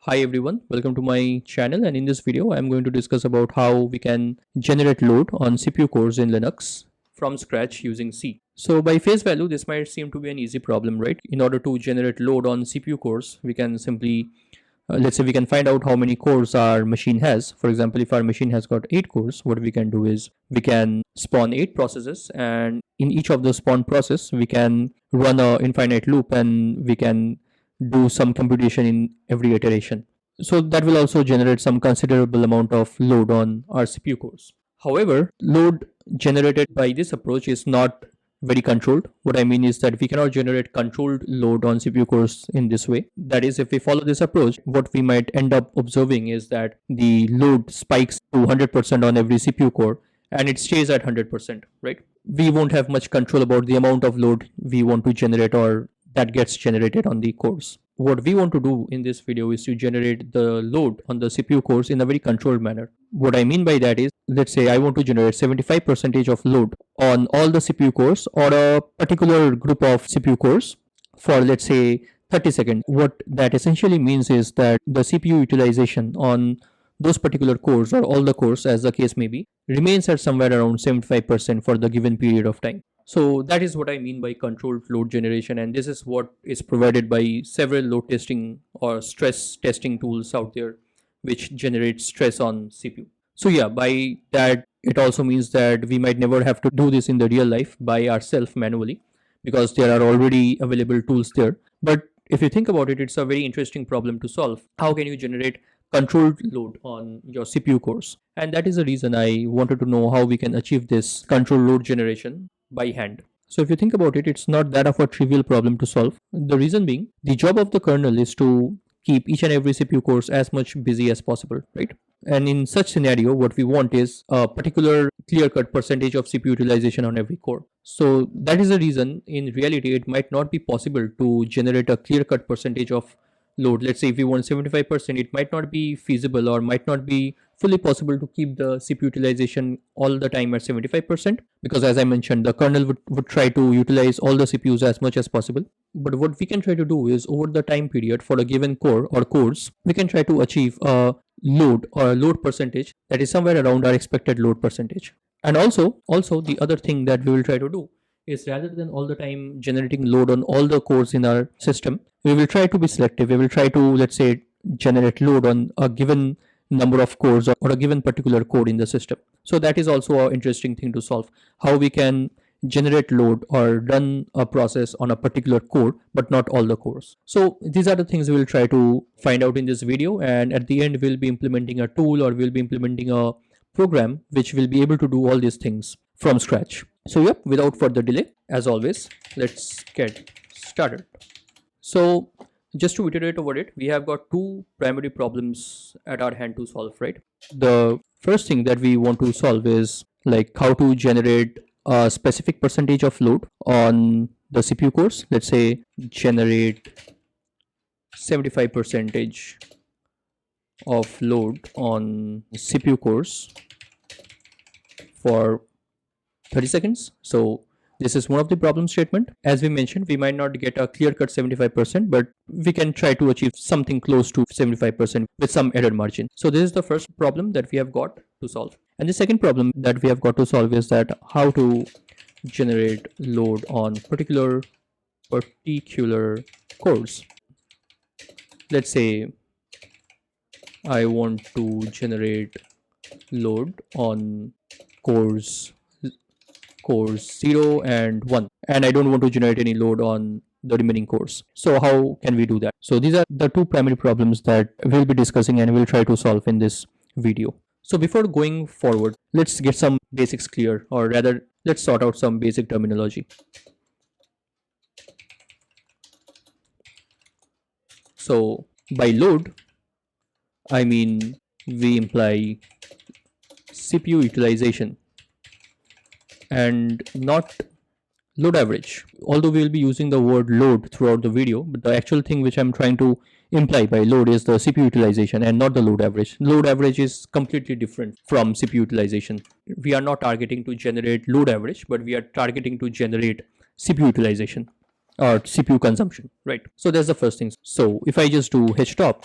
Hi everyone, welcome to my channel, and in this video I am going to discuss about how we can generate load on CPU cores in Linux from scratch using C. So by face value this might seem to be an easy problem, right? In order to generate load on CPU cores, we can simply let's say we can find out how many cores our machine has. For example, if our machine has got 8 cores, what we can do is we can spawn 8 processes, and in each of the spawn process we can run a infinite loop and we can do some computation in every iteration. So that will also generate some considerable amount of load on our CPU cores. However, load generated by this approach is not very controlled. What I mean is that we cannot generate controlled load on CPU cores in this way. That is, if we follow this approach, what we might end up observing is that the load spikes to 100% on every CPU core and it stays at 100%, right? We won't have much control about the amount of load we want to generate or that gets generated on the cores. What we want to do in this video is to generate the load on the CPU cores in a very controlled manner. What I mean by that is, let's say I want to generate 75% of load on all the CPU cores or a particular group of CPU cores for, let's say, 30 seconds. What that essentially means is that the CPU utilization on those particular cores or all the cores, as the case may be, remains at somewhere around 75% for the given period of time. So that is what I mean by controlled load generation, and this is what is provided by several load testing or stress testing tools out there which generate stress on CPU. So yeah, by that it also means that we might never have to do this in the real life by ourselves manually because there are already available tools there. But if you think about it, it's a very interesting problem to solve. How can you generate controlled load on your CPU cores? And that is the reason I wanted to know how we can achieve this controlled load generation by hand. So if you think about it, it's not that of a trivial problem to solve. The reason being, the job of the kernel is to keep each and every CPU cores as much busy as possible, right? And in such scenario, what we want is a particular clear-cut percentage of CPU utilization on every core. So that is the reason in reality it might not be possible to generate a clear-cut percentage of load. Let's say if we want 75%, it might not be feasible or might not be fully possible to keep the CPU utilization all the time at 75%, because as I mentioned, the kernel would try to utilize all the CPUs as much as possible. But what we can try to do is, over the time period for a given core or cores, we can try to achieve a load or a load percentage that is somewhere around our expected load percentage. And also the other thing that we will try to do is, rather than all the time generating load on all the cores in our system, we will try to be selective. We will try to, let's say, generate load on a given number of cores or a given particular code in the system. So that is also an interesting thing to solve, how we can generate load or run a process on a particular core but not all the cores. So these are the things we will try to find out in this video, and at the end we'll be implementing a tool or we'll be implementing a program which will be able to do all these things from scratch. So yep, without further delay, as always, let's get started. So just to iterate over it, we have got two primary problems at our hand to solve, right? The first thing that we want to solve is like how to generate a specific percentage of load on the CPU cores. Let's say generate 75% of load on CPU cores for 30 seconds. So this is one of the problem statement. As we mentioned, we might not get a clear-cut 75%, but we can try to achieve something close to 75% with some error margin. So this is the first problem that we have got to solve. And the second problem that we have got to solve is that how to generate load on particular cores. Let's say I want to generate load on cores 0 and 1, and I don't want to generate any load on the remaining cores. So how can we do that? So these are the two primary problems that we'll be discussing and we'll try to solve in this video. So before going forward, let's get some basics clear, or rather let's sort out some basic terminology. So by load, I mean we imply CPU utilization and not load average. Although we will be using the word load throughout the video, but the actual thing which I'm trying to imply by load is the CPU utilization and not the load average. Load average is completely different from CPU utilization. We are not targeting to generate load average, but we are targeting to generate CPU utilization or CPU consumption, right? So that's the first thing. So if I just do htop,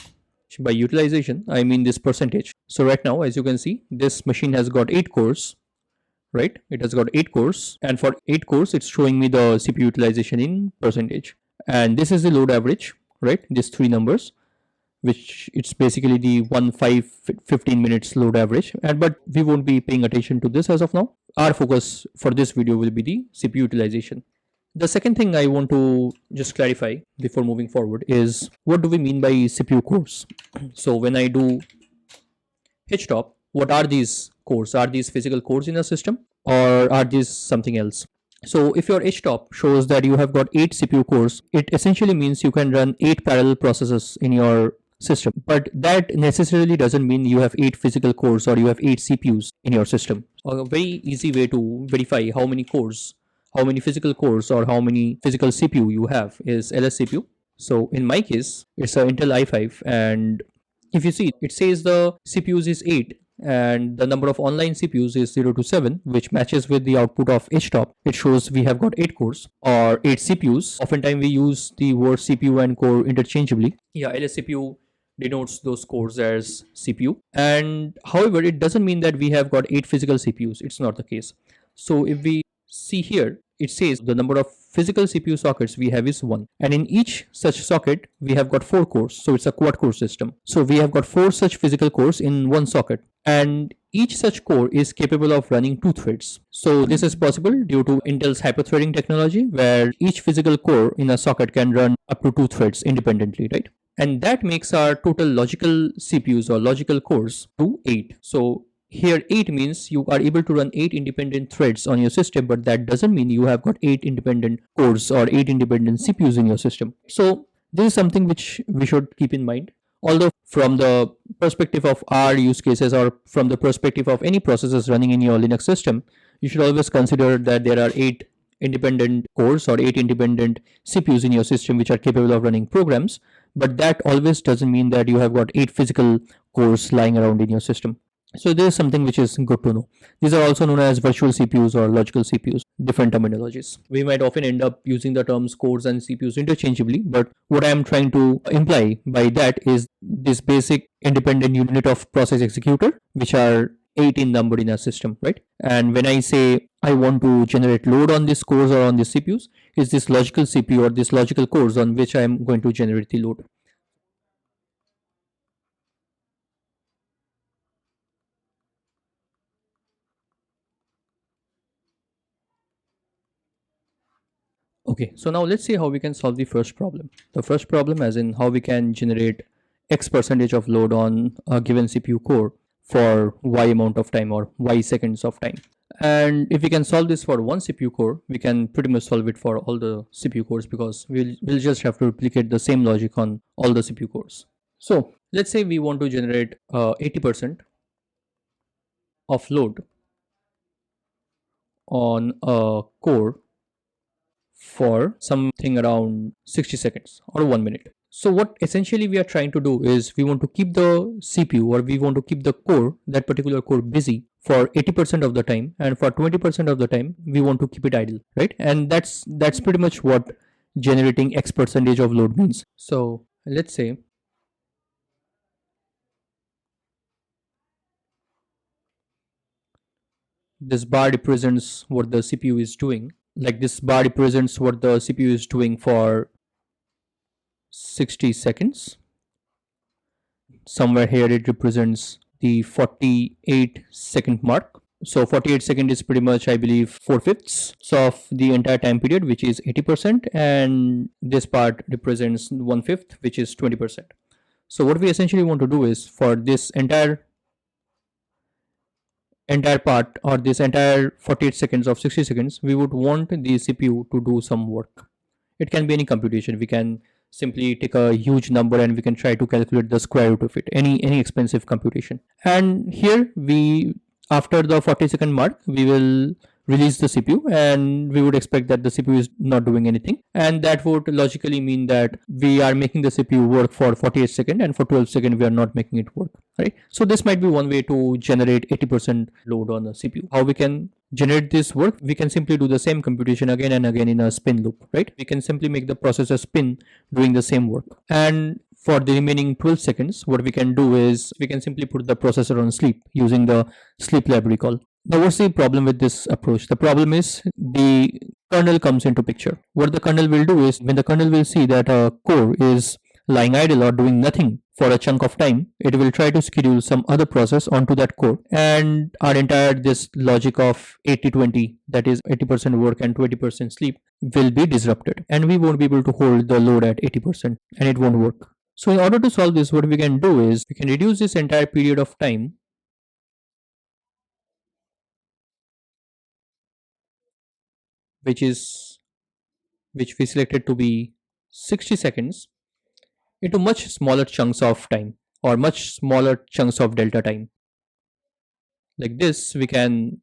By utilization, I mean this percentage. So right now, as you can see, this machine has got 8 cores, right? It has got 8 cores, and for 8 cores, it's showing me the CPU utilization in percentage. And this is the load average, right? These three numbers, which it's basically the 15 minutes load average. And but we won't be paying attention to this as of now. Our focus for this video will be the CPU utilization. The second thing I want to just clarify before moving forward is, what do we mean by CPU cores? So when I do htop, what are these cores? Are these physical cores in a system, or are these something else? So if your htop shows that you have got 8 CPU cores, it essentially means you can run 8 parallel processes in your system. But that necessarily doesn't mean you have 8 physical cores or you have 8 CPUs in your system. A very easy way to verify how many cores, how many physical cores or how many physical CPU you have is LSCPU. So in my case, it's an Intel i5, and if you see, it says the CPUs is 8 and the number of online CPUs is 0 to 7, which matches with the output of htop. It shows we have got 8 cores or 8 CPUs. Oftentimes we use the word CPU and core interchangeably. Yeah, LSCPU denotes those cores as CPU. And however, it doesn't mean that we have got 8 physical CPUs. It's not the case. So if we see here, it says the number of physical CPU sockets we have is 1, and in each such socket we have got 4 cores, so it's a quad core system. So we have got 4 such physical cores in one socket, and each such core is capable of running 2 threads. So this is possible due to Intel's hyperthreading technology, where each physical core in a socket can run up to 2 threads independently, right? And that makes our total logical CPUs or logical cores to 8. So here 8 means you are able to run 8 independent threads on your system, but that doesn't mean you have got 8 independent cores or 8 independent CPUs in your system. So this is something which we should keep in mind. Although from the perspective of our use cases or from the perspective of any processes running in your Linux system, you should always consider that there are 8 independent cores or 8 independent CPUs in your system which are capable of running programs, but that always doesn't mean that you have got 8 physical cores lying around in your system. So this is something which is good to know. These are also known as virtual CPUs or logical CPUs, different terminologies. We might often end up using the terms cores and CPUs interchangeably, but what I am trying to imply by that is this basic independent unit of process executor, which are 8 in number in a system, right? And when I say I want to generate load on these cores or on these CPUs, is this logical CPU or this logical cores on which I am going to generate the load. Okay, so now let's see how we can solve the first problem. The first problem, as in how we can generate X percentage of load on a given CPU core for Y amount of time or Y seconds of time. And if we can solve this for one CPU core, we can pretty much solve it for all the CPU cores, because we'll just have to replicate the same logic on all the CPU cores. So let's say we want to generate 80% of load on a core for something around 60 seconds or 1 minute. So what essentially we are trying to do is we want to keep the CPU or we want to keep the core, that particular core, busy for 80% of the time, and for 20% of the time we want to keep it idle, right? And that's pretty much what generating X percentage of load means. So let's say this bar represents what the CPU is doing. Like this bar represents what the CPU is doing for 60 seconds. Somewhere here it represents the 48-second mark. So 48 second is pretty much, I believe, 4/5 of the entire time period, which is 80%, and this part represents 1/5, which is 20%. So what we essentially want to do is, for this entire part, or this entire 48 seconds of 60 seconds, we would want the CPU to do some work. It can be any computation. We can simply take a huge number and we can try to calculate the square root of it, any expensive computation. And here we, after the 40-second mark, we will release the CPU, and we would expect that the CPU is not doing anything, and that would logically mean that we are making the CPU work for 48 seconds and for 12 seconds we are not making it work, right? So this might be one way to generate 80% load on the CPU. How we can generate this work? We can simply do the same computation again and again in a spin loop, right? We can simply make the processor spin doing the same work, and for the remaining 12 seconds what we can do is we can simply put the processor on sleep using the sleep library call. Now what's the problem with this approach? The problem is the kernel comes into picture. What the kernel will do is when the kernel will see that a core is lying idle or doing nothing for a chunk of time, it will try to schedule some other process onto that core, and our entire this logic of 80-20, that is 80% work and 20% sleep, will be disrupted, and we won't be able to hold the load at 80% and it won't work. So in order to solve this, what we can do is we can reduce this entire period of time, which is which we selected to be 60 seconds, into much smaller chunks of time or much smaller chunks of delta time. Like this, we can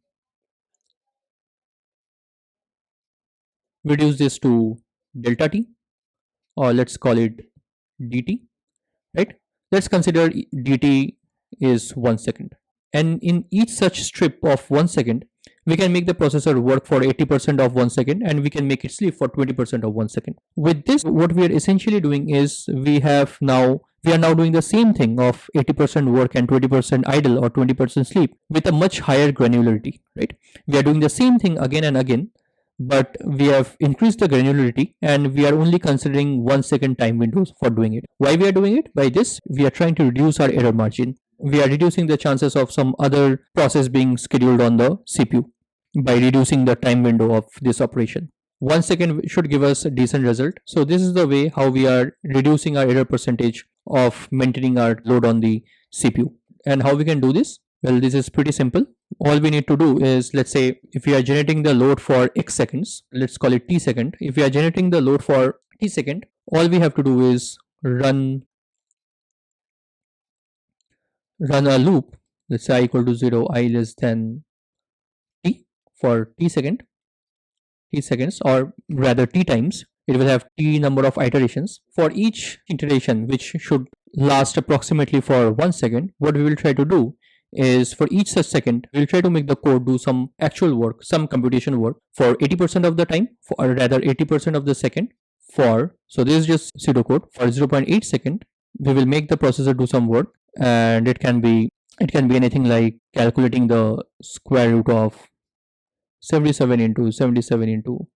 reduce this to delta t, or let's call it dt, right? Let's consider dt is 1 second. And in each such strip of 1 second, we can make the processor work for 80% of 1 second, and we can make it sleep for 20% of 1 second. With this, what we are essentially doing is we are now doing the same thing of 80% work and 20% idle or 20% sleep with a much higher granularity, right? We are doing the same thing again and again, but we have increased the granularity and we are only considering 1 second time windows for doing it. Why we are doing it? By this, we are trying to reduce our error margin. We are reducing the chances of some other process being scheduled on the CPU by reducing the time window of this operation. 1 second should give us a decent result. So this is the way how we are reducing our error percentage of maintaining our load on the CPU. And how we can do this? Well, this is pretty simple. All we need to do is, let's say if we are generating the load for x seconds, let's call it t second. If we are generating the load for t second, all we have to do is run a loop. Let's say I equal to 0, I less than t for t seconds, or rather t times. It will have t number of iterations. For each iteration, which should last approximately for 1 second, what we will try to do is for each such second, we'll try to make the code do some actual work, some computation work for 80% of the time, or rather 80% of the second. So this is just pseudocode. For 0.8 second, we will make the processor do some work, and it can be anything like calculating the square root of 77 into 77 into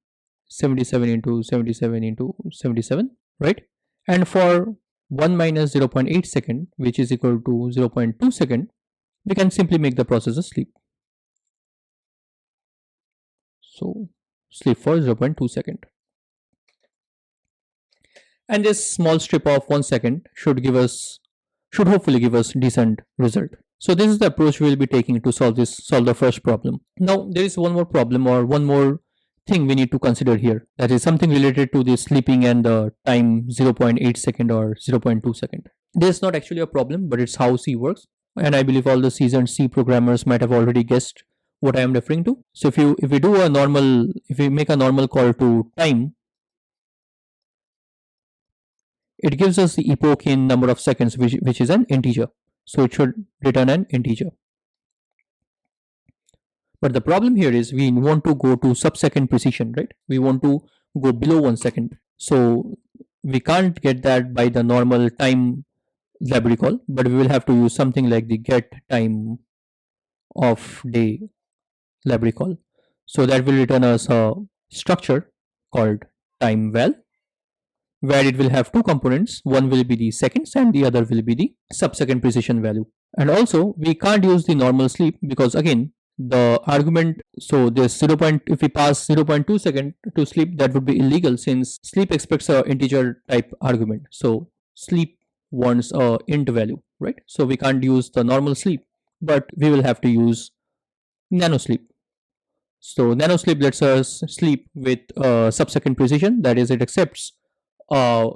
77 into 77 into 77, right? And for 1 minus 0.8 second, which is equal to 0.2 second, we can simply make the processor sleep. So sleep for 0.2 second. And this small strip of 1 second should hopefully give us decent result. So this is the approach we will be taking to solve the first problem. Now there is one more problem, or one more thing we need to consider here. That is something related to the sleeping and the time 0.8 second or 0.2 second. This is not actually a problem, but it's how C works. And I believe all the seasoned C programmers might have already guessed what I am referring to. So if we make a normal call to time, it gives us the epoch in number of seconds, which is an integer. So it should return an integer. But the problem here is we want to go to sub-second precision, right? We want to go below 1 second. So we can't get that by the normal time library call, but we will have to use something like the get time of day library call. So that will return us a structure called time val, where it will have two components. One will be the seconds and the other will be the sub-second precision value. And also we can't use the normal sleep because again the argument, so this 0. If we pass 0.2 second to sleep, that would be illegal since sleep expects a integer type argument. So sleep wants a int value, right? So we can't use the normal sleep, but we will have to use nano sleep. So nano sleep lets us sleep with sub-second precision, that is it accepts a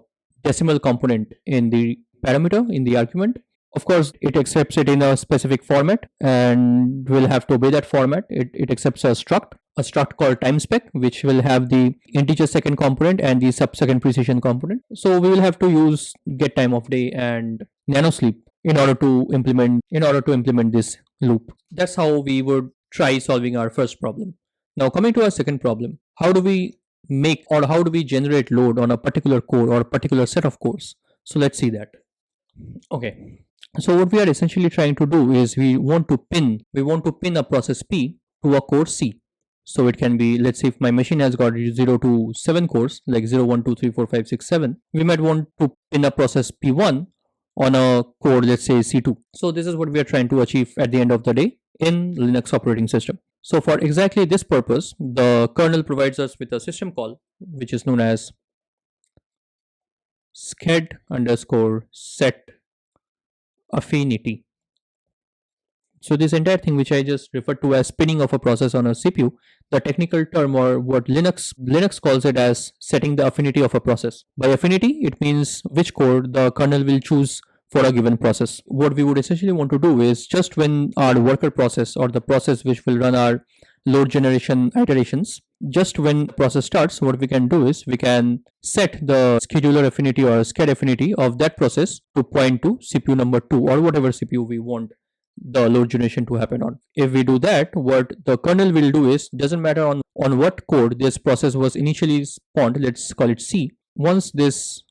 decimal component in the parameter, in the argument. Of course, it accepts it in a specific format and we'll have to obey that format. It accepts a struct, a struct called time spec, which will have the integer second component and the sub-second precision component. So we will have to use get time of day and nanosleep in order to implement this loop. That's how we would try solving our first problem. Now coming to our second problem, how do we make or how do we generate load on a particular core or a particular set of cores? So let's see that. Okay. So what we are essentially trying to do is we want to pin a process P to a core C. So it can be, let's say if my machine has got 0 to 7 cores, like 0, 1, 2, 3, 4, 5, 6, 7, we might want to pin a process P1 on a core, let's say C2. So this is what we are trying to achieve at the end of the day in Linux operating system. So for exactly this purpose, the kernel provides us with a system call, which is known as sched underscore set affinity. So this entire thing, which I just referred to as spinning of a process on a CPU, the technical term or what Linux calls it as setting the affinity of a process. By affinity, it means which core the kernel will choose for a given process. What we would essentially want to do is just when our worker process or the process which will run our load generation iterations, just when process starts, what we can do is we can set the scheduler affinity or sched affinity of that process to point to CPU number 2 or whatever CPU we want the load generation to happen on. If we do that, what the kernel will do is, doesn't matter on what code this process was initially spawned, let's call it C. Once this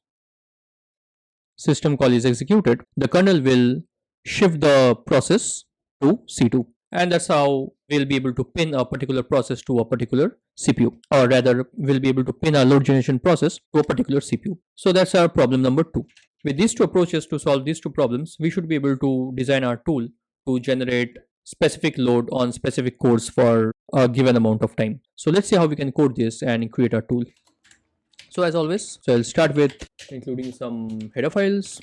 system call is executed, the kernel will shift the process to C2. And that's how we'll be able to pin a particular process to a particular CPU, or rather we'll be able to pin a load generation process to a particular CPU. So that's our problem number 2. With these two approaches to solve these two problems, we should be able to design our tool to generate specific load on specific cores for a given amount of time. So let's see how we can code this and create our tool. So as always, I'll start with including some header files.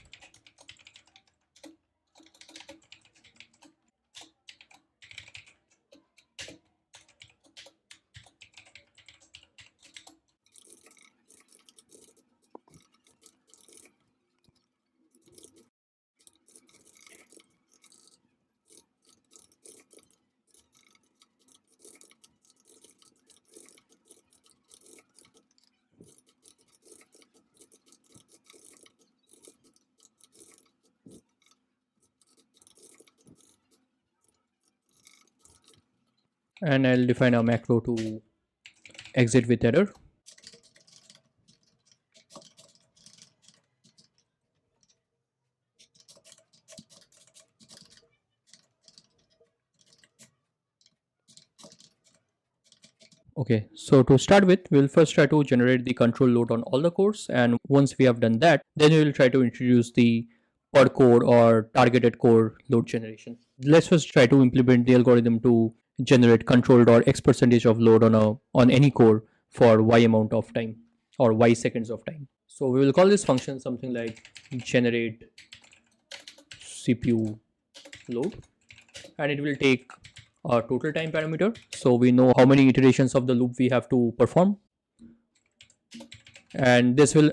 And I'll define a macro to exit with error. Okay, so to start with, we'll first try to generate the control load on all the cores, and once we have done that, then we will try to introduce the per core or targeted core load generation. Let's first try to implement the algorithm to generate controlled or X percentage of load on any core for Y amount of time or Y seconds of time. So we will call this function something like generate CPU load, and it will take a total time parameter, so we know how many iterations of the loop we have to perform, and this will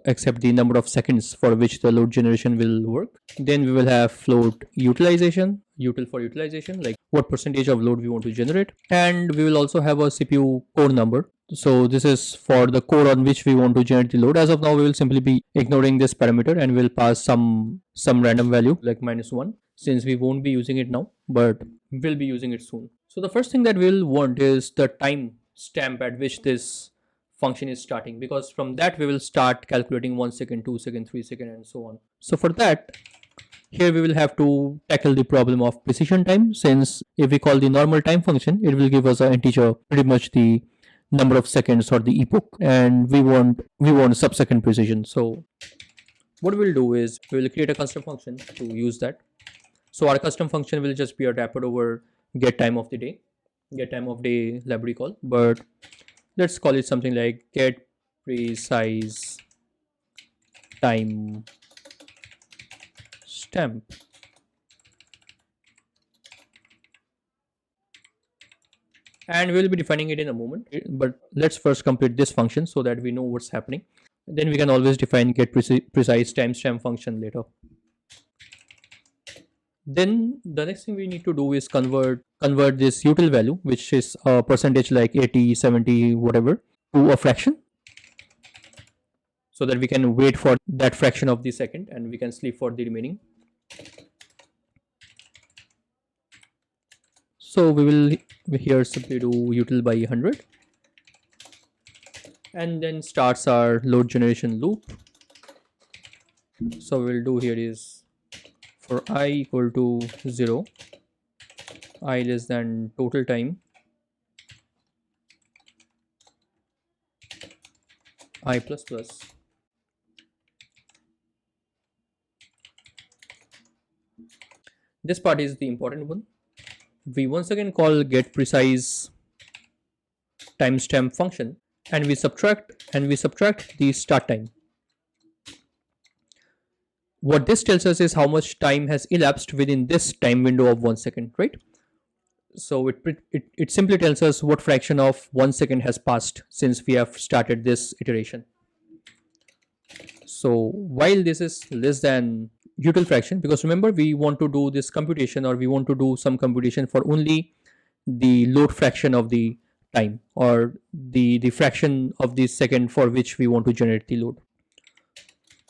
accept the number of seconds for which the load generation will work. Then we will have float utilization, util for utilization, like what percentage of load we want to generate, and we will also have a CPU core number. So this is for the core on which we want to generate the load. As of now, we will simply be ignoring this parameter and we'll pass some random value like -1, since we won't be using it now, but we'll be using it soon. So the first thing that we'll want is the time stamp at which this function is starting, because from that we will start calculating 1 second, 2 second, 3 second, and so on. So for that, here we will have to tackle the problem of precision time, since if we call the normal time function, it will give us an integer, pretty much the number of seconds or the epoch, and we want sub-second precision. So what we'll do is we will create a custom function to use that. So our custom function will just be a wrapper over get time of day library call, but let's call it something like get precise time stamp. And we'll be defining it in a moment, but let's first complete this function so that we know what's happening. Then we can always define get precise timestamp function later. Then the next thing we need to do is convert this util value, which is a percentage like 80, 70, whatever, to a fraction, so that we can wait for that fraction of the second and we can sleep for the remaining. So we will here simply do util by 100 and then starts our load generation loop. So we'll do here is for I equal to 0, I less than total time, I plus plus. This part is the important one. We once again call get precise timestamp function and we subtract the start time. What this tells us is how much time has elapsed within this time window of 1 second, right? So it simply tells us what fraction of 1 second has passed since we have started this iteration. So while this is less than util fraction, because remember we want to do this computation, or we want to do some computation for only the load fraction of the time, or the fraction of the second for which we want to generate the load.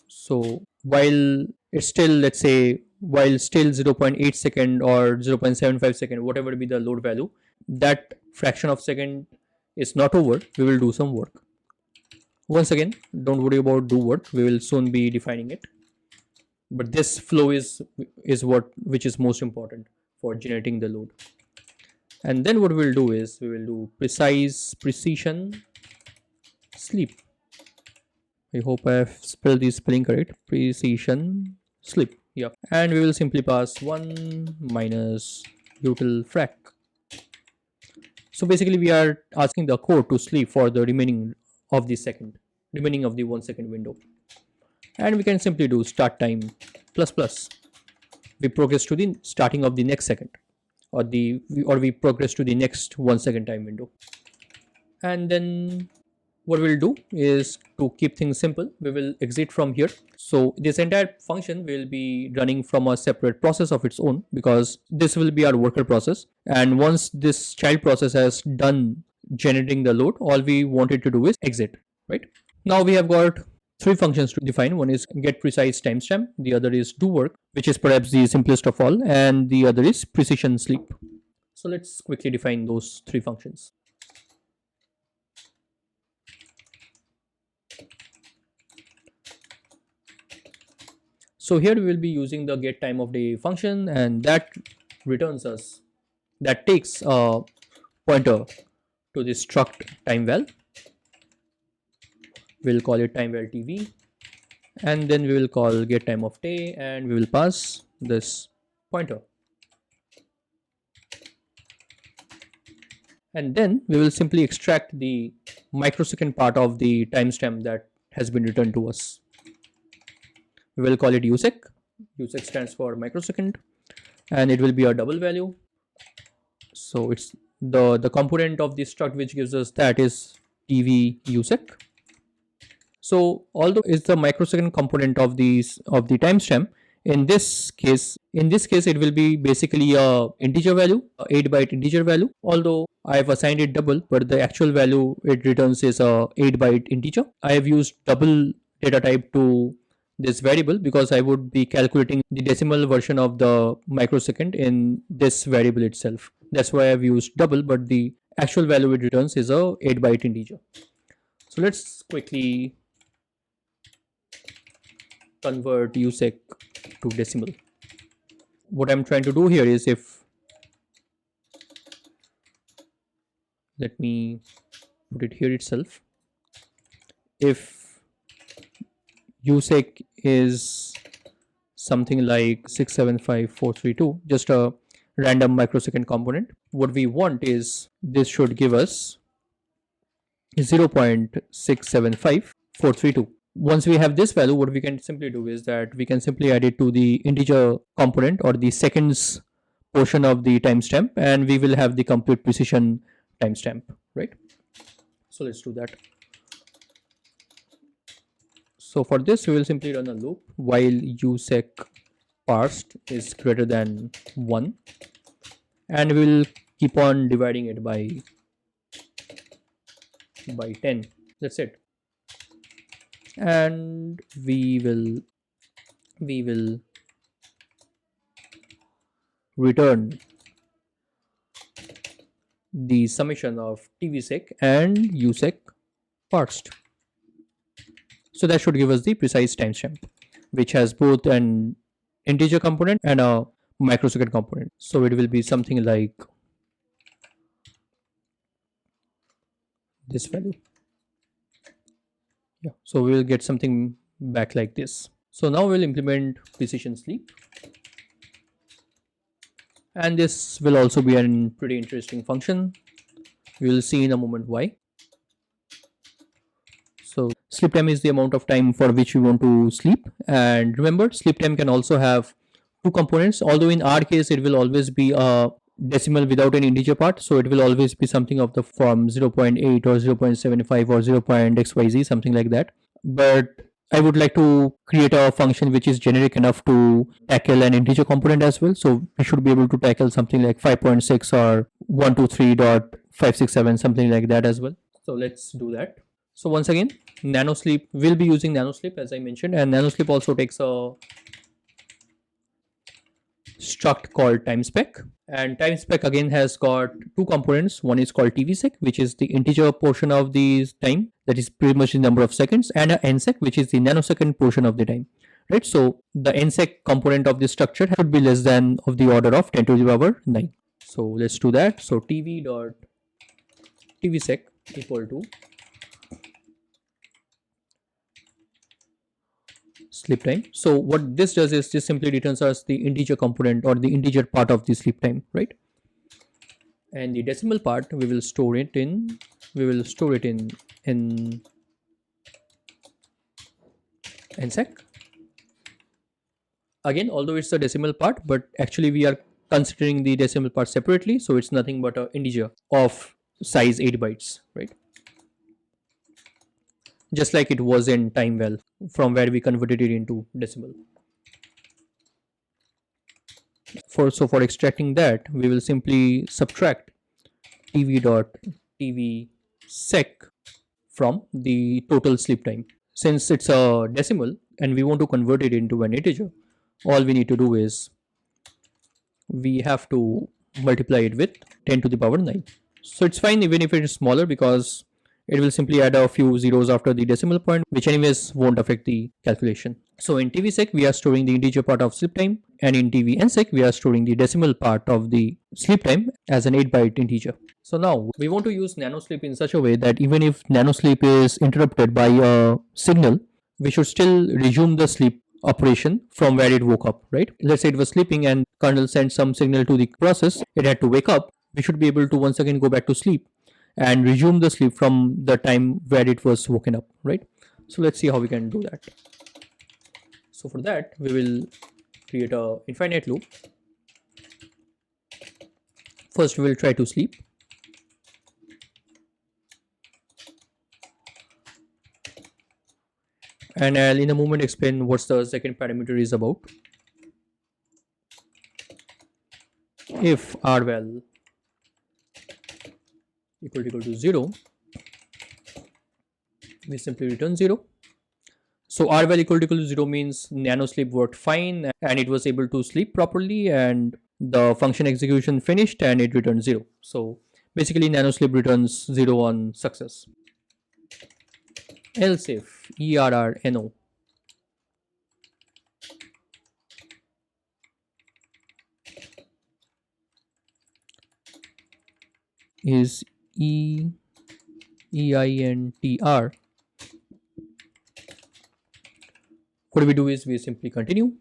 So while it's still, let's say, while still 0.8 second or 0.75 second, whatever be the load value, that fraction of second is not over. We will do some work. Once again, don't worry about do work, we will soon be defining it, but this flow is which is most important for generating the load. And then what we'll do is we will do precision sleep. I hope I have spelled the spelling correct. Precision sleep. Yeah. And we will simply pass 1 minus util frac. So basically we are asking the code to sleep for the remaining of the 1 second window. And we can simply do start time plus plus. We progress to the starting of the next second, or we progress to the next 1 second time window. And then what we'll do is, to keep things simple, we will exit from here. So this entire function will be running from a separate process of its own, because this will be our worker process, and once this child process has done generating the load, all we wanted to do is exit, right? Now we have got 3 functions to define. One is get precise timestamp, the other is do work, which is perhaps the simplest of all, and the other is precision sleep. So let's quickly define those 3 functions. So here we will be using the get time of day function, and that takes a pointer to the struct timeval. We'll call it timeval tv, and then we will call get time of day, and we will pass this pointer. And then we will simply extract the microsecond part of the timestamp that has been returned to us. We will call it usec. Usec stands for microsecond, and it will be a double value. So it's the component of the struct which gives us that is tv usec. So although it's the microsecond component of the timestamp, in this case it will be basically a integer value, a 8-byte integer value, although I have assigned it double, but the actual value it returns is a 8-byte integer. I have used double data type to this variable because I would be calculating the decimal version of the microsecond in this variable itself. That's why I've used double, but the actual value it returns is a 8-byte integer. So let's quickly convert usec to decimal. What I'm trying to do here is, let me put it here itself. If usec is something like 675432, just a random microsecond component, what we want is this should give us 0.675432. Once we have this value, what we can simply do is that we can simply add it to the integer component or the seconds portion of the timestamp, and we will have the complete precision timestamp, right? So let's do that. So for this, we will simply run a loop while usec parsed is greater than 1, and we'll keep on dividing it by 10. That's it. And we will return the summation of tvsec and usec parsed. So that should give us the precise timestamp, which has both an integer component and a microsecond component. So it will be something like this value. Yeah, so we will get something back like this. So now we'll implement precision sleep, and this will also be a pretty interesting function. We will see in a moment why. So sleep time is the amount of time for which we want to sleep, and remember, sleep time can also have two components, although in our case it will always be a decimal without an integer part, so it will always be something of the form 0.8 or 0.75 or 0.xyz, something like that. But I would like to create a function which is generic enough to tackle an integer component as well. So we should be able to tackle something like 5.6 or 123.567, something like that as well. So let's do that. So once again, nanosleep will be using nanosleep as I mentioned, and nanosleep also takes a struct called timespec, and timespec again has got two components. One is called tvsec, which is the integer portion of the time, that is pretty much the number of seconds, and a nsec, which is the nanosecond portion of the time, right? So the nsec component of this structure should be less than of the order of 10 to the power 9. So let's do that. So tv dot tvsec equal to sleep time. So what this does is this simply returns us the integer component or the integer part of the sleep time, right? And the decimal part we will store it in nsec. Again, although it's a decimal part, but actually we are considering the decimal part separately, so it's nothing but an integer of size 8 bytes, right? Just like it was in time from where we converted it into decimal. So for extracting that, we will simply subtract tv.tvsec from the total sleep time. Since it's a decimal and we want to convert it into an integer, all we need to do is we have to multiply it with 10 to the power 9. So it's fine even if it is smaller, because it will simply add a few zeros after the decimal point, which anyways won't affect the calculation. So in tvsec we are storing the integer part of sleep time, and in tvnsec we are storing the decimal part of the sleep time as an 8 byte integer. So now we want to use nanosleep in such a way that even if nanosleep is interrupted by a signal, we should still resume the sleep operation from where it woke up, right? Let's say it was sleeping and kernel sent some signal to the process, it had to wake up. We should be able to once again go back to sleep and resume the sleep from the time where it was woken up, right? So let's see how we can do that. So for that, we will create a infinite loop. First we will try to sleep, and I'll in a moment explain what's the second parameter is about. If rval equal to 0, we simply return 0. So rval equal to 0 means nanosleep worked fine and it was able to sleep properly, and the function execution finished and it returned 0. So basically nanosleep returns 0 on success. Else if errno is EINTR, what we do is we simply continue,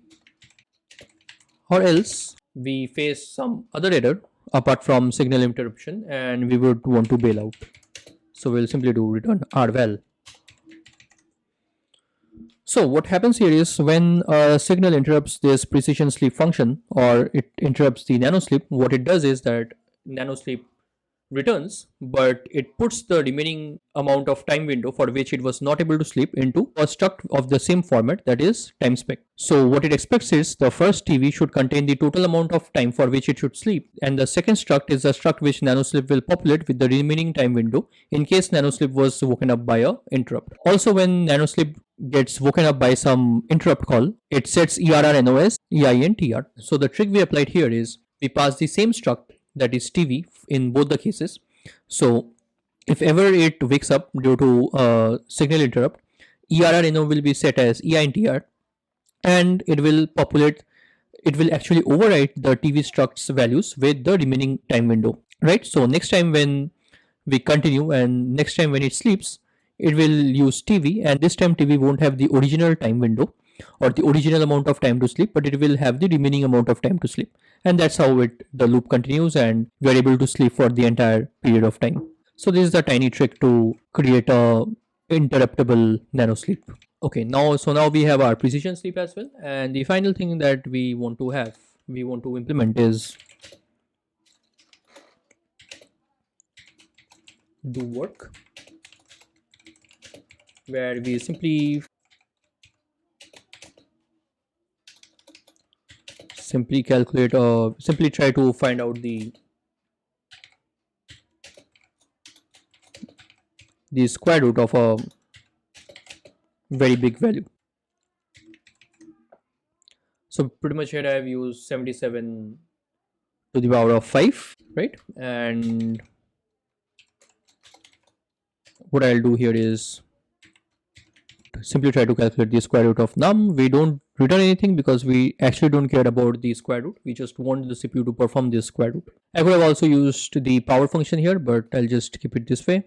or else we face some other error apart from signal interruption and we would want to bail out. So we'll simply do return rval. So what happens here is when a signal interrupts this precision sleep function, or it interrupts the nanosleep, what it does is that nanosleep returns, but it puts the remaining amount of time window for which it was not able to sleep into a struct of the same format, that is time spec. So what it expects is the first TV should contain the total amount of time for which it should sleep, and the second struct is the struct which nanosleep will populate with the remaining time window in case nanosleep was woken up by a interrupt. Also, when nanosleep gets woken up by some interrupt call, it sets ERRNOS, EINTR. So the trick we applied here is we pass the same struct, that is TV, in both the cases. So if ever it wakes up due to a signal interrupt, ERRNO will be set as EINTR, and it will populate, it will actually overwrite the TV struct's values with the remaining time window, right? So next time when we continue and next time when it sleeps, it will use TV, and this time TV won't have the original time window or the original amount of time to sleep, but it will have the remaining amount of time to sleep. And that's how the loop continues, and we are able to sleep for the entire period of time. So this is a tiny trick to create a interruptible nano sleep. Okay, now we have our precision sleep as well, and the final thing that we want to implement is do work, where we simply calculate or simply try to find out the square root of a very big value. So pretty much here I have used 77 to the power of 5, right? And what I'll do here is simply try to calculate the square root of num. We don't return anything because we actually don't care about the square root. We just want the CPU to perform this square root. I could have also used the power function here, but I'll just keep it this way.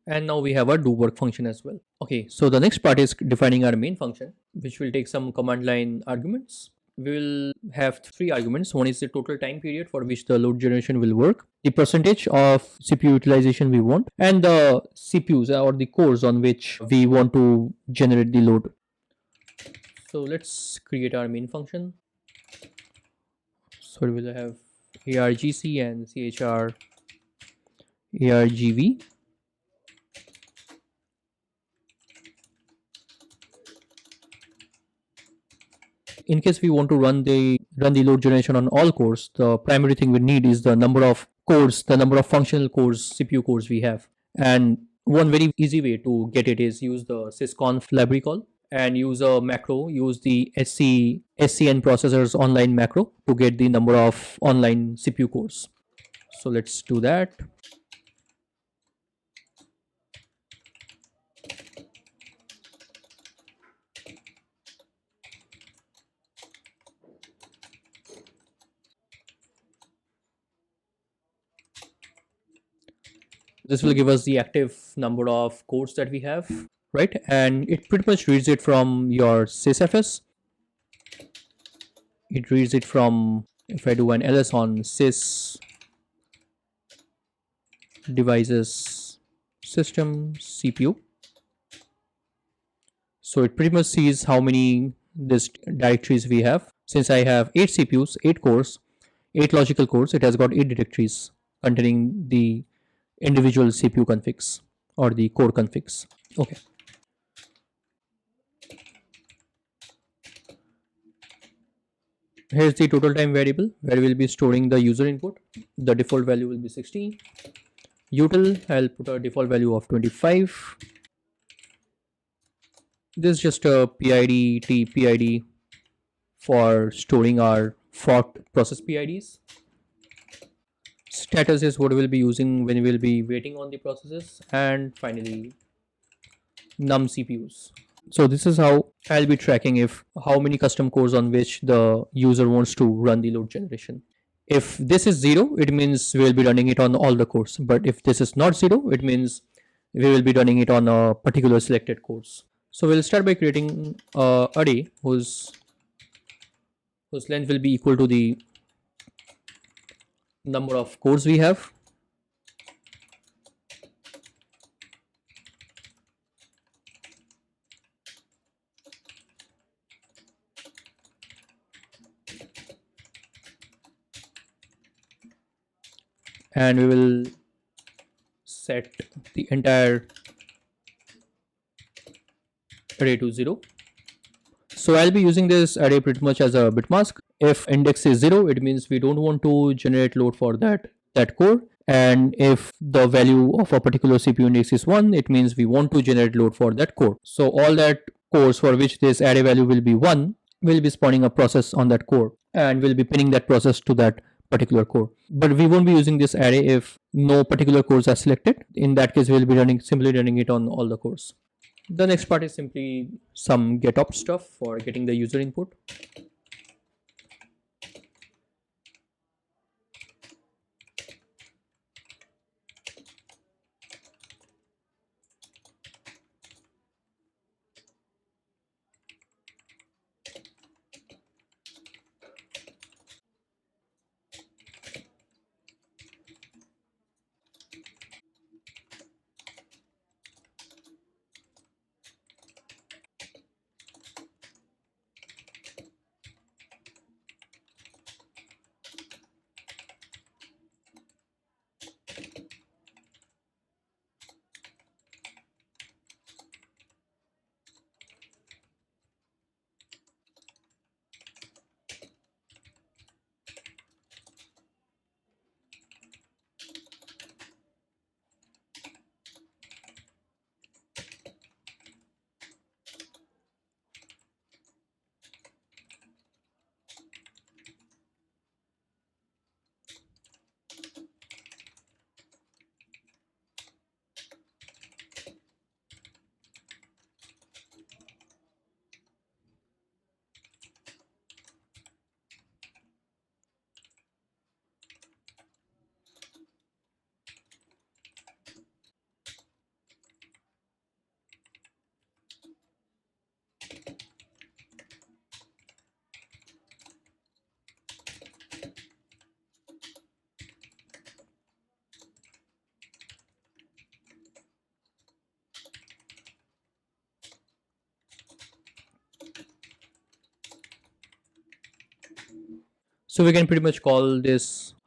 And now we have a do work function as well. Okay, so the next part is defining our main function, which will take some command line arguments. We will have three arguments. One is the total time period for which the load generation will work, the percentage of CPU utilization we want, and the CPUs or the cores on which we want to generate the load. So let's create our main function. So we will have argc and chr argv. In case we want to run the load generation on all cores, the primary thing we need is the number of cores, the number of functional cores, CPU cores we have. And one very easy way to get it is use the sysconf library call and use a macro, use the scn processors online macro to get the number of online CPU cores. So let's do that. This will give us the active number of cores that we have, right? And it pretty much reads it from your sysfs. It reads it from, if I do an ls on sys devices system CPU, so it pretty much sees how many this directories we have. Since I have 8 CPUs, 8 cores, 8 logical cores, it has got 8 directories containing the individual CPU configs or the core configs. Okay. Here's the total time variable where we'll be storing the user input. The default value will be 60. Util, I'll put a default value of 25. This is just a PID, TPID for storing our forked process PIDs. Status is what we'll be using when we'll be waiting on the processes. And finally, num CPUs. So this is how I'll be tracking if how many custom cores on which the user wants to run the load generation. If this is 0, it means we will be running it on all the cores. But if this is not 0, it means we will be running it on a particular selected cores. So we'll start by creating a array whose length will be equal to the number of cores we have. And we will set the entire array to 0. So I'll be using this array pretty much as a bit mask. If index is 0, it means we don't want to generate load for that core. And if the value of a particular CPU index is 1, it means we want to generate load for that core. So all that cores for which this array value will be 1 will be spawning a process on that core, and we'll be pinning that process to that particular core. But we won't be using this array if no particular cores are selected. In that case, we'll be simply running it on all the cores. The next part is simply some htop stuff for getting the user input. So we can pretty much call this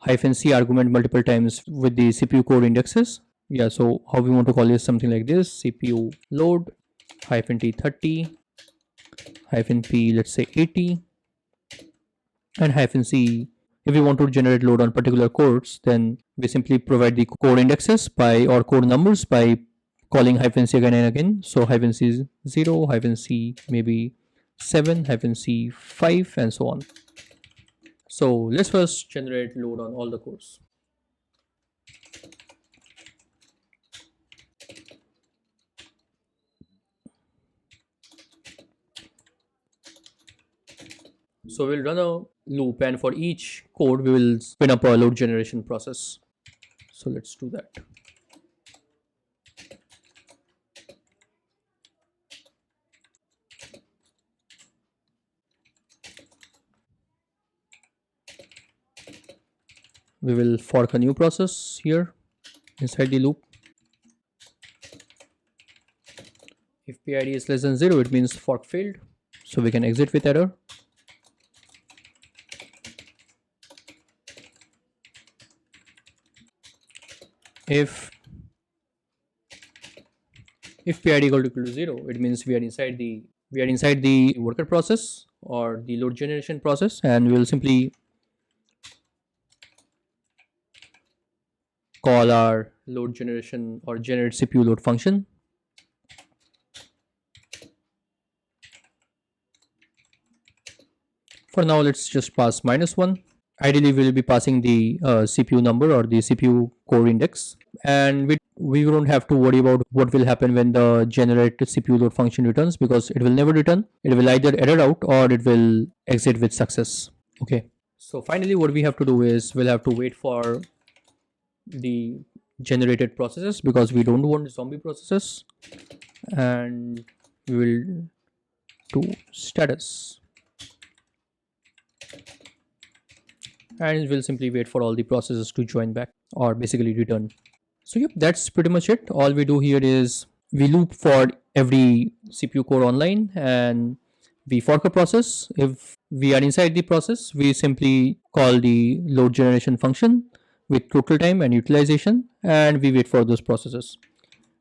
-c argument multiple times with the CPU core indexes. Yeah, so how we want to call this something like this: CPU load -t30 -p, let's say 80, and -c. If we want to generate load on particular cores, then we simply provide the core indexes by or core numbers by calling -c again and again. So -c 0, -c maybe 7, -c 5, and so on. So let's first generate load on all the cores. So we'll run a loop, and for each core we will spin up a load generation process. So let's do that. We will fork a new process here inside the loop. If PID is less than 0, it means fork failed. So we can exit with error. If PID equal to 0, it means we are inside the worker process or the load generation process, and we will simply call our load generation or generate CPU load function. For now, let's just pass -1. Ideally, we will be passing the CPU number or the CPU core index, and we don't have to worry about what will happen when the generate CPU load function returns, because it will never return. It will either error out or it will exit with success. Okay. So finally, what we have to do is we'll have to wait for the generated processes, because we don't want zombie processes, and we will do status, and we'll simply wait for all the processes to join back or basically return. So yep, that's pretty much it. All we do here is we loop for every CPU core online, and we fork a process. If we are inside the process, we simply call the load generation function, with total time and utilization, and we wait for those processes.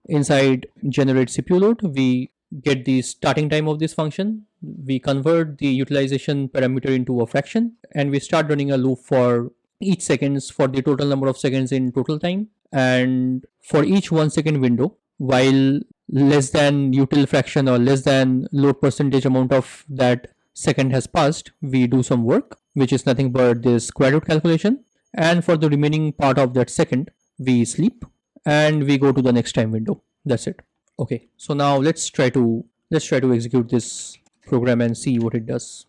Inside generate CPU load, we get the starting time of this function, we convert the utilization parameter into a fraction, and we start running a loop for each seconds for the total number of seconds in total time. And for each 1 second window, while less than util fraction or less than load percentage amount of that second has passed, we do some work, which is nothing but this square root calculation. And for the remaining part of that second, we sleep and we go to the next time window. That's it. Okay, so now let's try to execute this program and see what it does.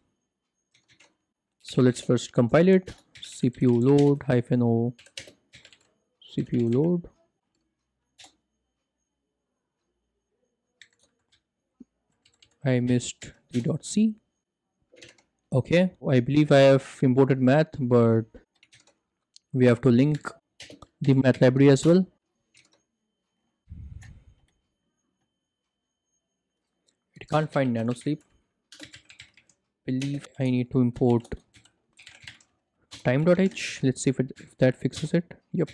So let's first compile it. CPU load -o CPU load. I missed the .c. Okay, I believe I have imported math, but we have to link the math library as well. It can't find nanosleep. Believe I need to import time.h. Let's see if that fixes it. Yep.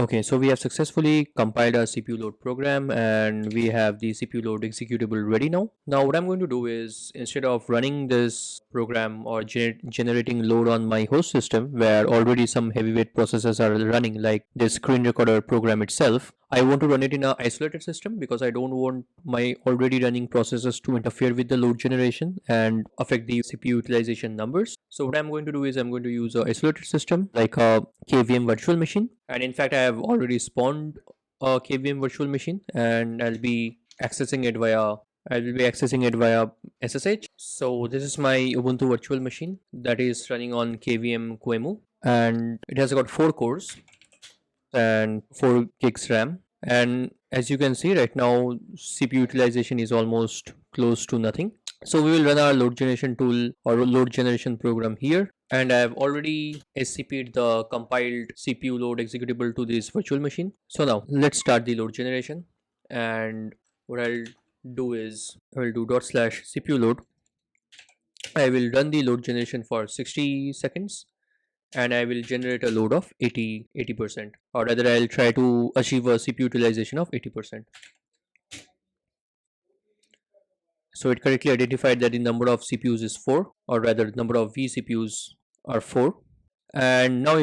Okay, so we have successfully compiled our CPU load program and we have the CPU load executable ready now. Now what I'm going to do is, instead of running this program or generating load on my host system where already some heavyweight processes are running, like this screen recorder program itself, I want to run it in an isolated system because I don't want my already running processes to interfere with the load generation and affect the CPU utilization numbers. So what I'm going to do is I'm going to use an isolated system like a KVM virtual machine. And in fact, I have already spawned a KVM virtual machine and I'll be accessing it via SSH. So this is my Ubuntu virtual machine that is running on KVM QEMU, and it has got 4 cores and 4 gigs RAM. And as you can see right now, CPU utilization is almost close to nothing. So we will run our load generation tool or load generation program here. And I have already SCP'd the compiled CPU load executable to this virtual machine. So now let's start the load generation. And what I'll do is I will do /CPU load. I will run the load generation for 60 seconds and I will generate a load of 80%, or rather I'll try to achieve a CPU utilization of 80%. So it correctly identified that the number of CPUs is 4, or rather the number of vCPUs are 4. And now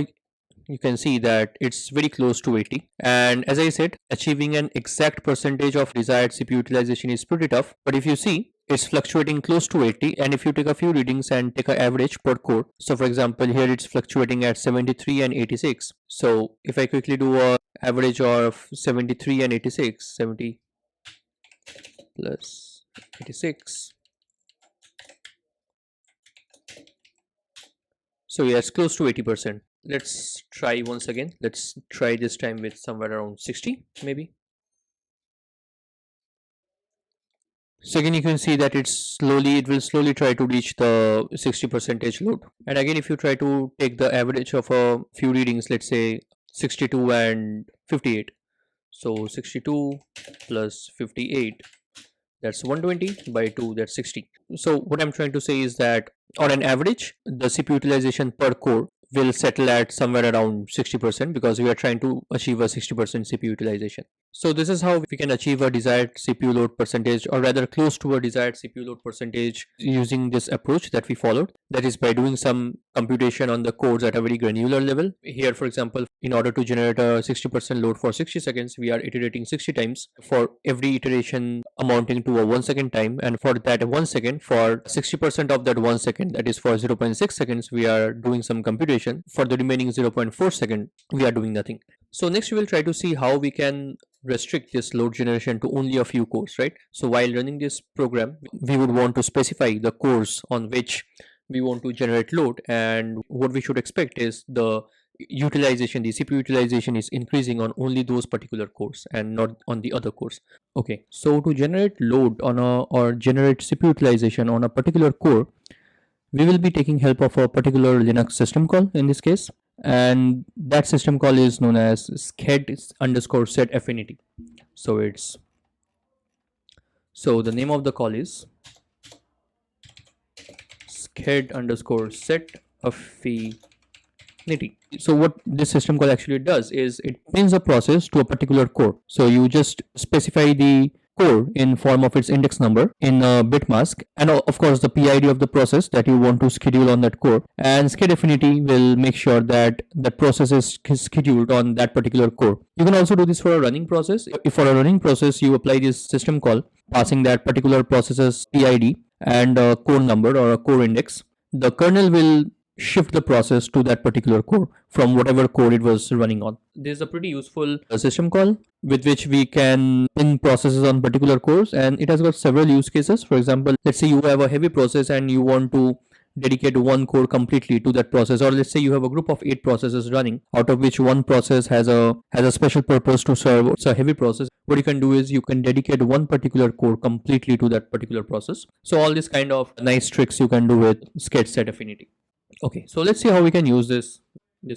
you can see that it's very close to 80. And as I said, achieving an exact percentage of desired CPU utilization is pretty tough. But if you see, it's fluctuating close to 80. And if you take a few readings and take an average per core, so for example, here it's fluctuating at 73 and 86. So if I quickly do a average of 73 and 86, 70 plus 86. So yeah, it's close to 80%. Let's try once again. Let's try this time with somewhere around 60 maybe. So again you can see that it will slowly try to reach the 60% load. And again, if you try to take the average of a few readings, let's say 62 and 58. So 62 plus 58, that's 120 by 2, that's 60. So what I'm trying to say is that on an average, the CPU utilization per core will settle at somewhere around 60% because we are trying to achieve a 60% CPU utilization. So this is how we can achieve a desired CPU load percentage, or rather close to a desired CPU load percentage, using this approach that we followed. That is by doing some computation on the cores at a very granular level. Here, for example, in order to generate a 60% load for 60 seconds, we are iterating 60 times for every iteration amounting to a 1 second time. And for that 1 second, for 60% of that 1 second, that is for 0.6 seconds, we are doing some computation. For the remaining 0.4 second, we are doing nothing. So next we will try to see how we can restrict this load generation to only a few cores, right? So while running this program, we would want to specify the cores on which we want to generate load, and what we should expect is the CPU utilization is increasing on only those particular cores and not on the other cores. Okay, so to generate load on or generate CPU utilization on a particular core, we will be taking help of a particular Linux system call in this case, and that system call is known as sched_set affinity. So the name of the call is sched_set affinity. infinity. So what this system call actually does is it pins a process to a particular core. So you just specify the core in form of its index number in a bit mask, and of course the PID of the process that you want to schedule on that core, and sched affinity will make sure that the process is scheduled on that particular core. You can also do this for a running process. If for a running process you apply this system call passing that particular process's PID and a core number or a core index, the kernel will shift the process to that particular core from whatever core it was running on. This is a pretty useful system call with which we can pin processes on particular cores, and it has got several use cases. For example, let's say you have a heavy process and you want to dedicate one core completely to that process, or let's say you have a group of 8 processes running, out of which one process has a special purpose to serve. It's a heavy process. What you can do is you can dedicate one particular core completely to that particular process. So all these kind of nice tricks you can do with sched set affinity. Okay, so let's see how we can use this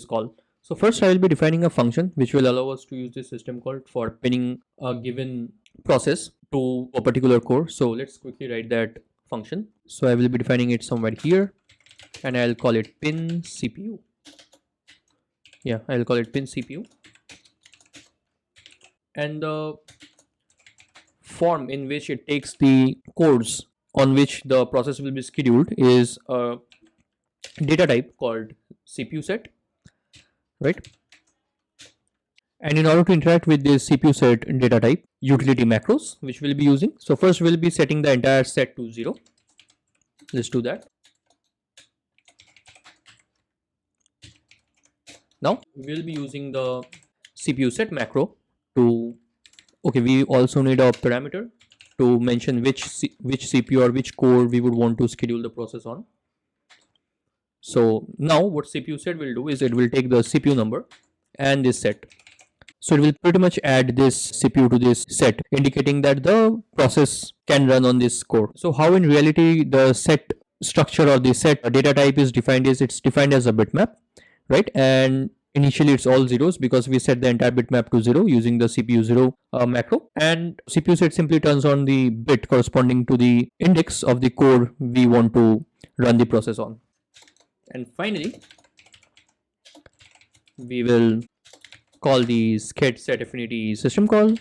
call. So first I will be defining a function which will allow us to use this system call for pinning a given process to a particular core. So let's quickly write that function. So I will be defining it somewhere here, and I'll call it pin CPU. Yeah, I'll call it pin CPU. And the form in which it takes the cores on which the process will be scheduled is a data type called CPU set, right? And in order to interact with this CPU set data type, utility macros which we'll be using. So first we'll be setting the entire set to 0. Let's do that. Now we'll be using the CPU set macro to, okay, we also need a parameter to mention which CPU or which core we would want to schedule the process on. So now what CPU set will do is it will take the CPU number and this set. So it will pretty much add this CPU to this set, indicating that the process can run on this core. So how in reality the set structure or the set data type is defined is it's defined as a bitmap, right? And initially it's all zeros because we set the entire bitmap to 0 using the CPU 0 macro, and CPU set simply turns on the bit corresponding to the index of the core we want to run the process on. And finally, we will call the sched set affinity system call.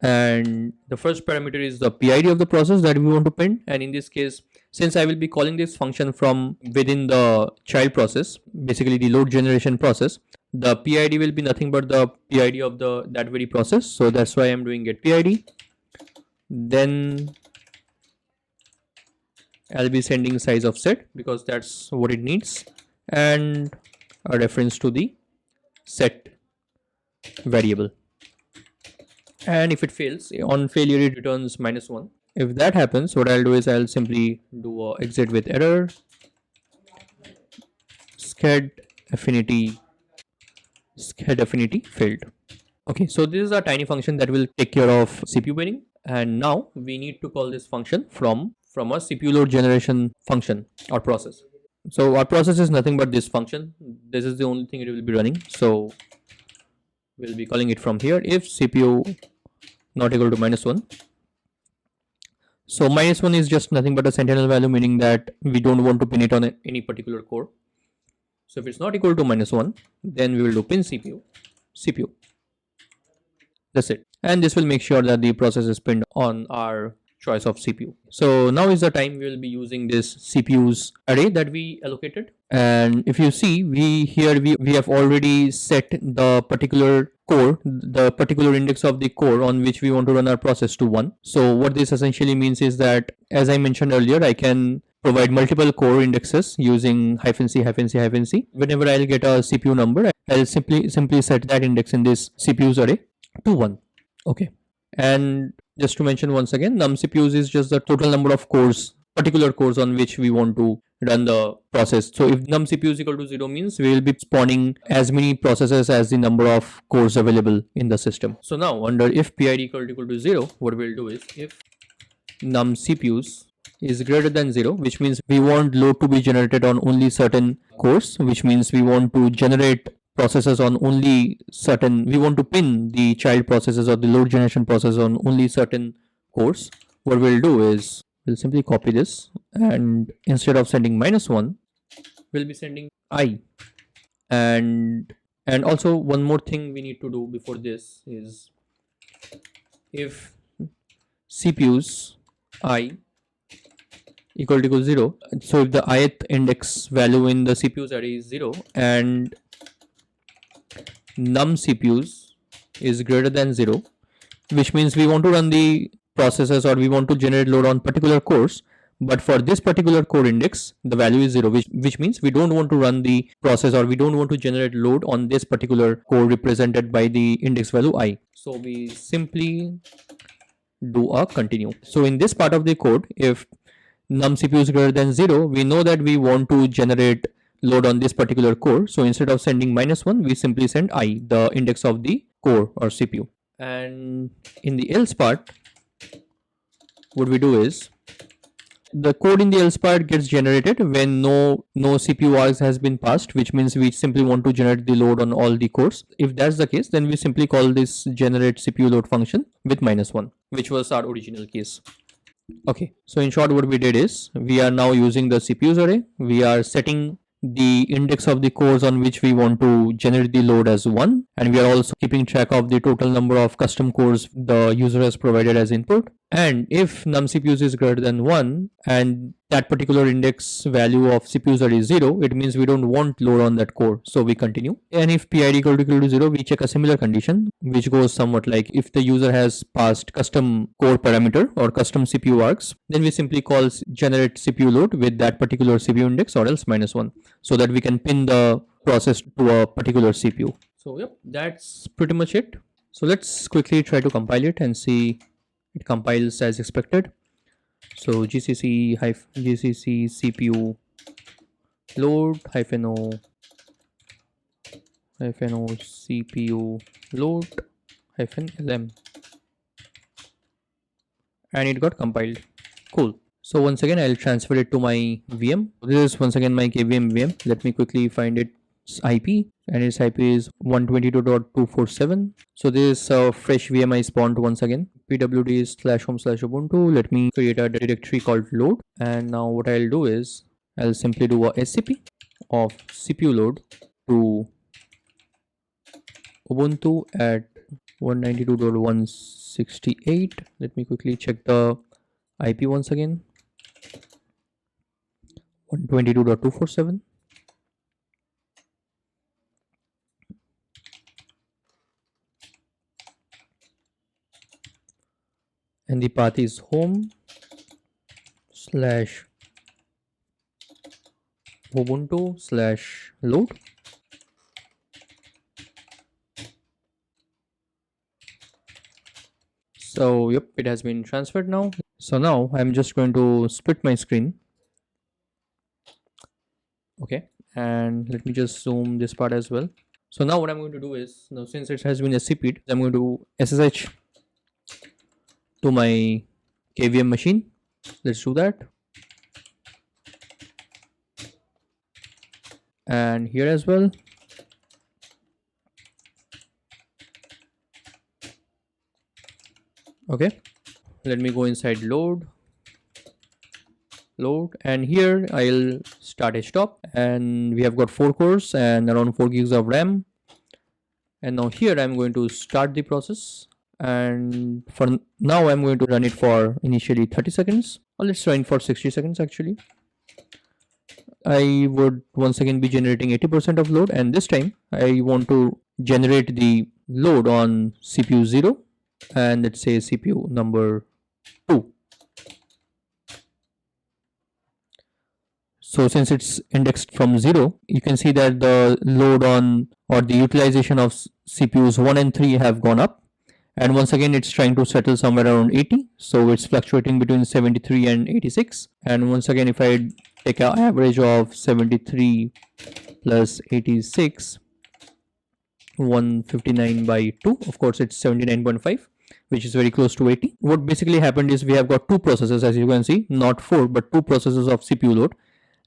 And the first parameter is the PID of the process that we want to pin. And in this case, since I will be calling this function from within the child process, basically the load generation process, the PID will be nothing but the PID of that very process. So that's why I'm doing get PID. Then I'll be sending size of set because that's what it needs, and a reference to the set variable. And if it fails, on failure it returns -1. If that happens, what I'll do is I'll simply do a exit with error sched affinity failed. Okay, so this is a tiny function that will take care of CPU pinning, and now we need to call this function from a CPU load generation function or process. So our process is nothing but this function. This is the only thing it will be running. So we'll be calling it from here if CPU not equal to -1. So -1 is just nothing but a sentinel value, meaning that we don't want to pin it on any particular core. So if it's not equal to -1, then we will do pin CPU. That's it. And this will make sure that the process is pinned on our choice of CPU. So now is the time we will be using this CPU's array that we allocated. And if you see, we have already set the particular core, the particular index of the core on which we want to run our process to 1. So what this essentially means is that, as I mentioned earlier, I can provide multiple core indexes using -c. Whenever I'll get a CPU number, I'll simply set that index in this CPU's array to 1. Okay. And just to mention once again, num CPUs is just the total number of cores, particular cores on which we want to run the process. So if num CPU is equal to 0 means we will be spawning as many processes as the number of cores available in the system. So now under if PID equal to 0, what we'll do is if num CPUs is greater than 0, which means we want load to be generated on only certain cores, which means we want to generate processes on only certain, we want to pin the child processes or the load generation process on only certain cores. What we'll do is we'll simply copy this, and instead of sending -1, we'll be sending I. and and also one more thing we need to do before this is, if CPUs I equal 0, so if the ith index value in the CPU's array is 0 and num CPUs is greater than 0, which means we want to run the processes or we want to generate load on particular cores, but for this particular core index the value is 0, which means we don't want to run the process or we don't want to generate load on this particular core represented by the index value I. So we simply do a continue. So in this part of the code, if num CPU is greater than 0, we know that we want to generate load on this particular core. So instead of sending -1, we simply send I, the index of the core or CPU. And in the else part, what we do is, the code in the else part gets generated when no CPU args has been passed, which means we simply want to generate the load on all the cores. If that's the case, then we simply call this generate CPU load function with -1, which was our original case. Okay, so in short, what we did is, we are now using the CPUs array. We are setting the index of the cores on which we want to generate the load as 1, and we are also keeping track of the total number of custom cores the user has provided as input. And if num CPUs is greater than 1 and that particular index value of CPUs array is 0, it means we don't want load on that core, so we continue. And if PID equal to 0, we check a similar condition which goes somewhat like, if the user has passed custom core parameter or custom CPU args, then we simply call generate CPU load with that particular CPU index or else -1, so that we can pin the process to a particular CPU. So yep, that's pretty much it. So let's quickly try to compile it and see it compiles as expected. So gcc CPU load -o CPU load -lm, and it got compiled. Cool. So once again, I'll transfer it to my VM. This is once again my KVM VM. Let me quickly find its IP, and its IP is 122.247. So this is a fresh VM I spawned once again. pwd/home/ubuntu. Let me create a directory called load, and now what I'll do is, I'll simply do a scp of CPU load to Ubuntu at 192.168. Let me quickly check the IP once again. 122.247. And the path is home/ubuntu/load. So yep, it has been transferred now. So now I'm just going to split my screen. Okay, and let me just zoom this part as well. So now what I'm going to do is, now since it has been SCP'd, I'm going to SSH to my KVM machine. Let's do that. And here as well. Okay, let me go inside load, and here I'll start htop, and we have got 4 cores and around 4 gigs of RAM. And now here I'm going to start the process, and for now I'm going to run it for initially 30 seconds, or let's run for 60 seconds actually. I would once again be generating 80% of load, and this time I want to generate the load on CPU 0, and let's say CPU number 2. So since it's indexed from 0, you can see that the load on, or the utilization of CPUs 1 and 3 have gone up. And once again, it's trying to settle somewhere around 80. So it's fluctuating between 73 and 86. And once again, if I take an average of 73 plus 86, 159 by 2, of course it's 79.5, which is very close to 80. What basically happened is, we have got 2 processes, as you can see, not 4 but 2 processes of CPU load,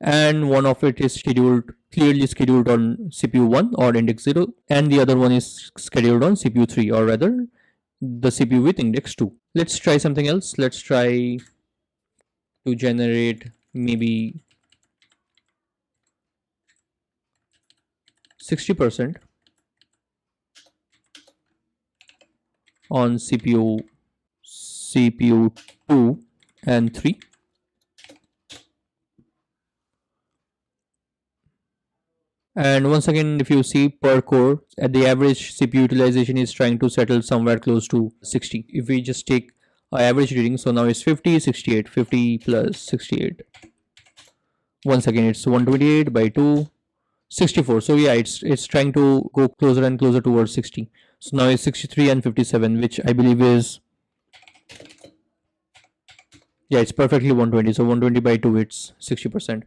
and one of it is clearly scheduled on CPU 1 or index 0, and the other one is scheduled on CPU 3, or rather the CPU with index 2. Let's try something else. Let's try to generate maybe 60% on CPU 2 and 3. And once again, if you see per core, at the average CPU utilization is trying to settle somewhere close to 60. If we just take our average reading, so now it's 50, 68, 50 plus 68. Once again, it's 128 by 2, 64. So yeah, it's trying to go closer and closer towards 60. So now it's 63 and 57, which I believe is, yeah, it's perfectly 120. So 120 by 2, it's 60%.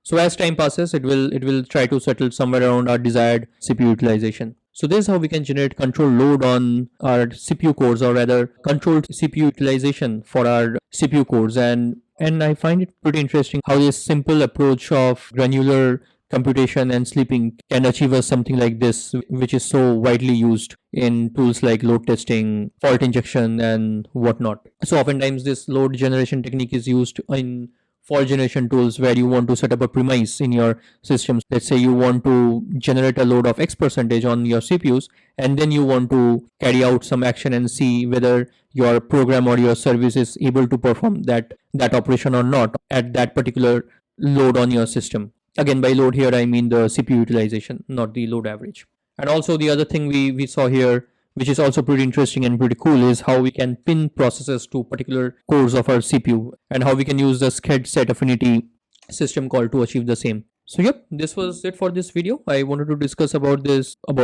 So as time passes, it will try to settle somewhere around our desired CPU utilization. So this is how we can generate control load on our CPU cores, or rather controlled CPU utilization for our CPU cores. And I find it pretty interesting how this simple approach of granular computation and sleeping can achieve us something like this, which is so widely used in tools like load testing, fault injection, and whatnot. So oftentimes this load generation technique is used in fault generation tools where you want to set up a premise in your systems. Let's say you want to generate a load of X percentage on your CPUs, and then you want to carry out some action and see whether your program or your service is able to perform that operation or not at that particular load on your system. Again, by load here I mean the CPU utilization, not the load average. And also the other thing we saw here, which is also pretty interesting and pretty cool, is how we can pin processes to particular cores of our CPU, and how we can use the sched set affinity system call to achieve the same. So yep, this was it for this video. I wanted to discuss about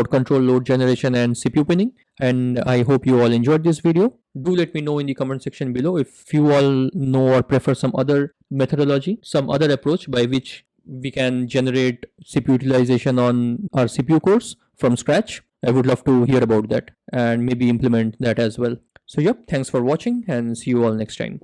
control load generation and CPU pinning, and I hope you all enjoyed this video. Do let me know in the comment section below if you all know or prefer some other methodology, some other approach by which we can generate CPU utilization on our CPU cores from scratch. I would love to hear about that and maybe implement that as well. So yep, thanks for watching and see you all next time.